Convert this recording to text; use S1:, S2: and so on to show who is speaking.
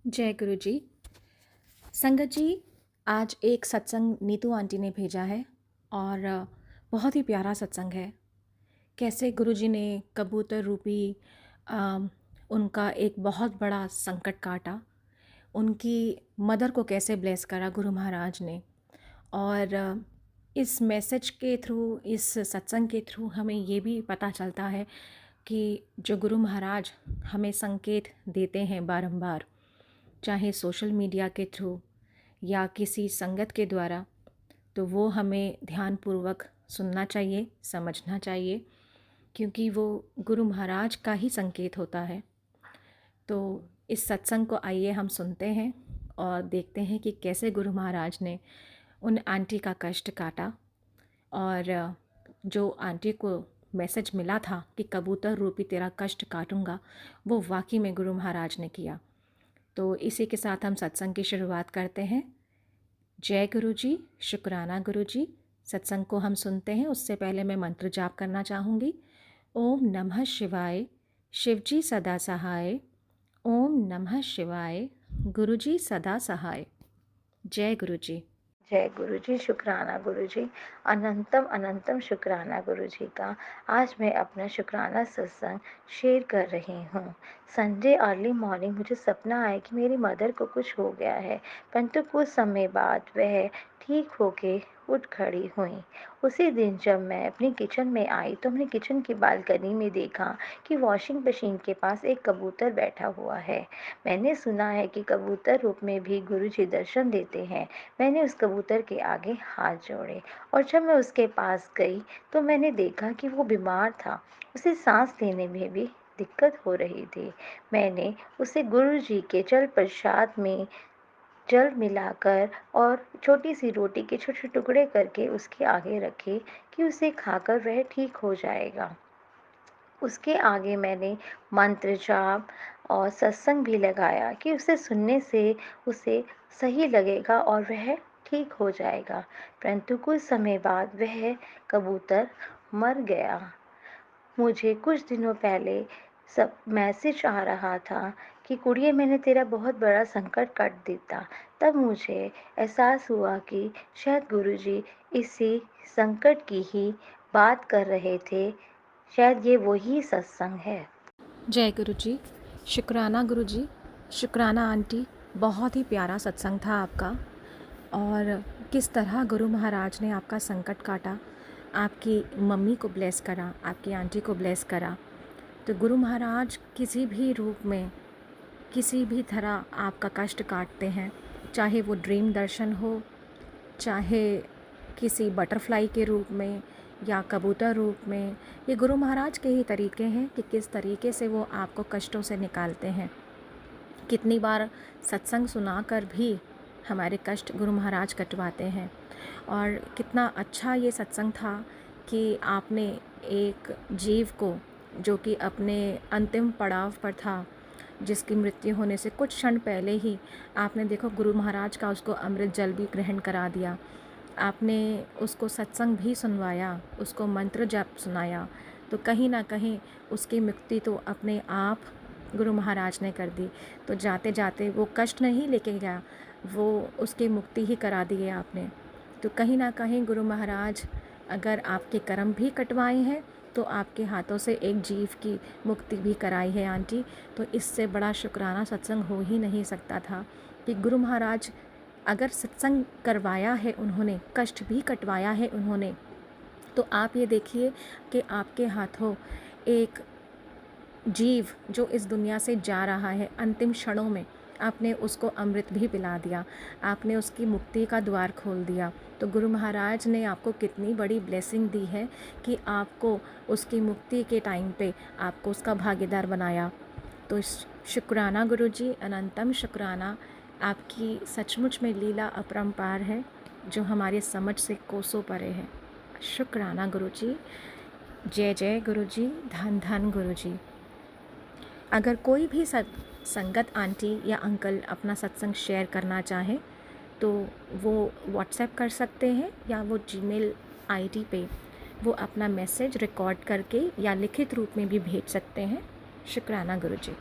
S1: जय गुरु जी। संगत जी, आज एक सत्संग नीतू आंटी ने भेजा है और बहुत ही प्यारा सत्संग है। कैसे गुरु जी ने कबूतर रूपी अ, उनका एक बहुत बड़ा संकट काटा, उनकी मदर को कैसे ब्लेस करा गुरु महाराज ने। और इस मैसेज के थ्रू, इस सत्संग के थ्रू हमें ये भी पता चलता है कि जो गुरु महाराज हमें संकेत देते हैं बारंबार, चाहे सोशल मीडिया के थ्रू या किसी संगत के द्वारा, तो वो हमें ध्यानपूर्वक सुनना चाहिए, समझना चाहिए, क्योंकि वो गुरु महाराज का ही संकेत होता है। तो इस सत्संग को आइए हम सुनते हैं और देखते हैं कि कैसे गुरु महाराज ने उन आंटी का कष्ट काटा। और जो आंटी को मैसेज मिला था कि कबूतर रूपी तेरा कष्ट काटूंगा, वो वाकई में गुरु महाराज ने किया। तो इसी के साथ हम सत्संग की शुरुआत करते हैं। जय गुरु जी, शुक्राना गुरु जी। सत्संग को हम सुनते हैं, उससे पहले मैं मंत्र जाप करना चाहूँगी। ओम नमः शिवाय, शिवजी सदा सहाय। ओम नमः शिवाय, गुरु जी सदा सहाय। जय गुरु जी।
S2: जय गुरु जी, शुक्राना गुरु जी। अनंतम अनंतम शुक्राना गुरु जी का। आज मैं अपना शुक्राना सत्संग शेयर कर रही हूँ। संडे अर्ली मॉर्निंग मुझे सपना आया कि मेरी मदर को कुछ हो गया है, परंतु कुछ समय बाद वह ठीक होके उठ खड़ी हुई। उसी दिन जब मैं अपनी किचन में आई तो मैंने किचन की बालकनी में देखा कि वॉशिंग मशीन के पास एक कबूतर बैठा हुआ है। मैंने सुना है कि कबूतर रूप में भी गुरु जी दर्शन देते हैं। मैंने उस कबूतर के आगे हाथ जोड़े और जब मैं उसके पास गई तो मैंने देखा कि वो बीमार था। उसे सांस लेने में भी दिक्कत हो रही थी। मैंने उसे गुरु जी के जल प्रसाद में जल मिलाकर और छोटी सी रोटी के छोटे छोटे टुकड़े करके उसके आगे रखे कि उसे खाकर वह ठीक हो जाएगा। उसके आगे मैंने मंत्र जाप और सत्संग भी लगाया कि उसे सुनने से उसे सही लगेगा और वह ठीक हो जाएगा। परंतु कुछ समय बाद वह कबूतर मर गया। मुझे कुछ दिनों पहले सब मैसेज आ रहा था कि कुड़िए मैंने तेरा बहुत बड़ा संकट काट दिया। तब मुझे एहसास हुआ कि शायद गुरुजी इसी संकट की ही बात कर रहे थे। शायद ये वही सत्संग है।
S1: जय गुरु जी, शुक्राना गुरु जी, शुक्राना आंटी। बहुत ही प्यारा सत्संग था आपका। और किस तरह गुरु महाराज ने आपका संकट काटा, आपकी मम्मी को ब्लेस करा, आपकी आंटी को ब्लेस करा। तो गुरु महाराज किसी भी रूप में, किसी भी तरह आपका कष्ट काटते हैं, चाहे वो ड्रीम दर्शन हो, चाहे किसी बटरफ्लाई के रूप में या कबूतर रूप में। ये गुरु महाराज के ही तरीके हैं कि किस तरीके से वो आपको कष्टों से निकालते हैं। कितनी बार सत्संग सुनाकर भी हमारे कष्ट गुरु महाराज कटवाते हैं। और कितना अच्छा ये सत्संग था कि आपने एक जीव को, जो कि अपने अंतिम पड़ाव पर था, जिसकी मृत्यु होने से कुछ क्षण पहले ही आपने देखो गुरु महाराज का उसको अमृत जल भी ग्रहण करा दिया। आपने उसको सत्संग भी सुनवाया, उसको मंत्र जाप सुनाया। तो कहीं ना कहीं उसकी मुक्ति तो अपने आप गुरु महाराज ने कर दी। तो जाते जाते वो कष्ट नहीं लेके गया, वो उसकी मुक्ति ही करा दी आपने। तो कहीं ना कहीं गुरु महाराज अगर आपके कर्म भी कटवाए हैं तो आपके हाथों से एक जीव की मुक्ति भी कराई है आंटी। तो इससे बड़ा शुक्राना सत्संग हो ही नहीं सकता था कि गुरु महाराज अगर सत्संग करवाया है उन्होंने, कष्ट भी कटवाया है उन्होंने, तो आप ये देखिए कि आपके हाथों एक जीव जो इस दुनिया से जा रहा है, अंतिम क्षणों में आपने उसको अमृत भी पिला दिया, आपने उसकी मुक्ति का द्वार खोल दिया। तो गुरु महाराज ने आपको कितनी बड़ी ब्लेसिंग दी है कि आपको उसकी मुक्ति के टाइम पे आपको उसका भागीदार बनाया। तो शुक्राना गुरु जी, अनंतम शुक्राना। आपकी सचमुच में लीला अपरंपार है, जो हमारे समझ से कोसों परे है। शुक्राना गुरु जी। जय जय गुरु जी, धन धन गुरु जी। अगर कोई भी संगत आंटी या अंकल अपना सत्संग शेयर करना चाहे तो वो व्हाट्सएप कर सकते हैं, या वो जीमेल आईडी पे वो अपना मैसेज रिकॉर्ड करके या लिखित रूप में भी भेज सकते हैं। शुक्राना गुरु जी।